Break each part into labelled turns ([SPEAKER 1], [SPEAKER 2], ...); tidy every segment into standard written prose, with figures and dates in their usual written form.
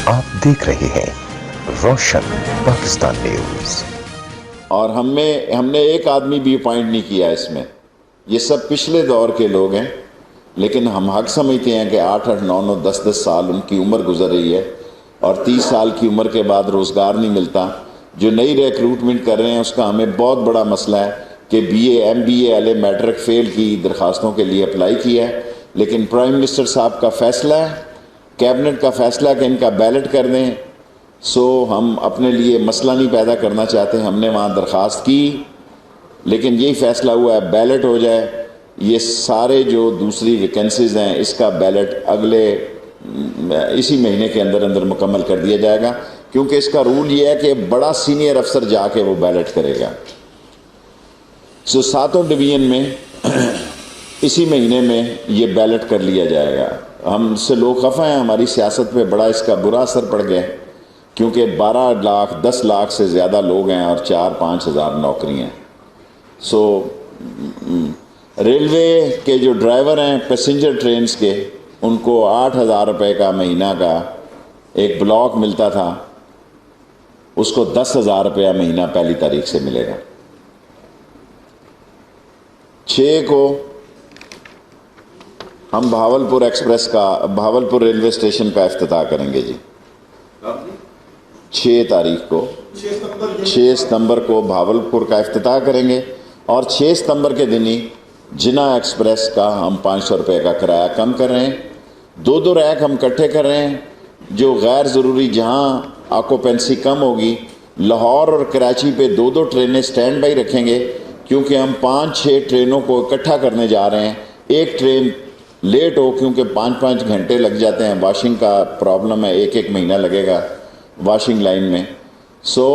[SPEAKER 1] आप देख रहे हैं रोशन पाकिस्तान न्यूज।
[SPEAKER 2] और हमने एक आदमी भी अपॉइंट नहीं किया इसमें। ये सब पिछले दौर के लोग हैं, लेकिन हम हक समझते हैं कि 8-8, 9-9, 10-10 साल उनकी उम्र गुजर रही है और 30 साल की उम्र के बाद रोज़गार नहीं मिलता। जो नई रिक्रूटमेंट कर रहे हैं उसका हमें बहुत बड़ा मसला है कि BA MBA वाले मैट्रिक फेल की दरखास्तों के लिए अप्लाई किया है, लेकिन प्राइम मिनिस्टर साहब का फैसला है, कैबिनेट का फैसला कि इनका बैलेट कर दें। सो हम अपने लिए मसला नहीं पैदा करना चाहते, हमने वहाँ दरख्वास्त की, लेकिन यही फैसला हुआ है बैलेट हो जाए। ये सारे जो दूसरी वैकेंसीज हैं इसका बैलेट इसी महीने के अंदर अंदर मुकम्मल कर दिया जाएगा, क्योंकि इसका रूल ये है कि बड़ा सीनियर अफसर जाके वो बैलेट करेगा। सो 7 डिवीजन में इसी महीने में ये बैलेट कर लिया जाएगा। हमसे लोग खफा हैं, हमारी सियासत पे बड़ा इसका बुरा असर पड़ गया, क्योंकि 12 लाख 10 लाख से ज़्यादा लोग हैं और 4-5 हज़ार नौकरी हैं। सो रेलवे के जो ड्राइवर हैं पैसेंजर ट्रेन्स के, उनको 8,000 रुपये का महीना का एक ब्लॉक मिलता था, उसको 10,000 रुपया महीना पहली तारीख से मिलेगा। 6 को हम भावलपुर एक्सप्रेस का, भावलपुर रेलवे स्टेशन का इफ्तिताह करेंगे जी। 6 तारीख को 6 सितंबर को भावलपुर का इफ्तिताह करेंगे और 6 सितंबर के दिन ही जिना एक्सप्रेस का हम 500 रुपये का किराया कम कर रहे हैं। 2-2 रैक हम इकट्ठे कर रहे हैं। जो गैर ज़रूरी जहाँ ऑक्यूपेंसी कम होगी, लाहौर और कराची पे 2-2 ट्रेनें स्टैंड बाई रखेंगे, क्योंकि हम 5-6 ट्रेनों को इकट्ठा करने जा रहे हैं। एक ट्रेन लेट हो, क्योंकि 5-5 घंटे लग जाते हैं, वॉशिंग का प्रॉब्लम है, 1-1 महीना लगेगा वॉशिंग लाइन में। सो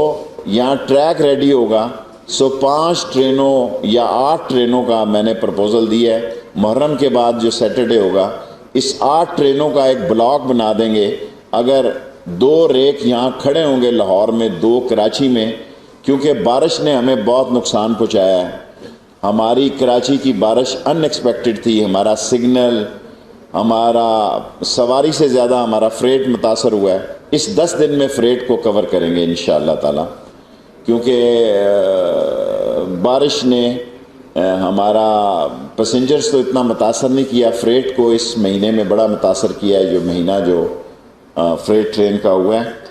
[SPEAKER 2] यहाँ ट्रैक रेडी होगा। सो 5 ट्रेनों या 8 ट्रेनों का मैंने प्रपोज़ल दिया है। मुहर्रम के बाद जो सैटरडे होगा, इस 8 ट्रेनों का एक ब्लॉक बना देंगे। अगर 2 रेक यहाँ खड़े होंगे लाहौर में, 2 कराची में, क्योंकि बारिश ने हमें बहुत नुकसान पहुँचाया है। हमारी कराची की बारिश अनएक्सपेक्टेड थी, हमारा सिग्नल, हमारा सवारी से ज़्यादा हमारा फ्रेट मुतासर हुआ है। इस 10 दिन में फ्रेट को कवर करेंगे इंशाअल्लाह ताला, क्योंकि बारिश ने हमारा पैसेंजर्स तो इतना मुतासर नहीं किया, फ्रेट को इस महीने में बड़ा मुतासर किया है, जो महीना जो फ्रेट ट्रेन का हुआ है।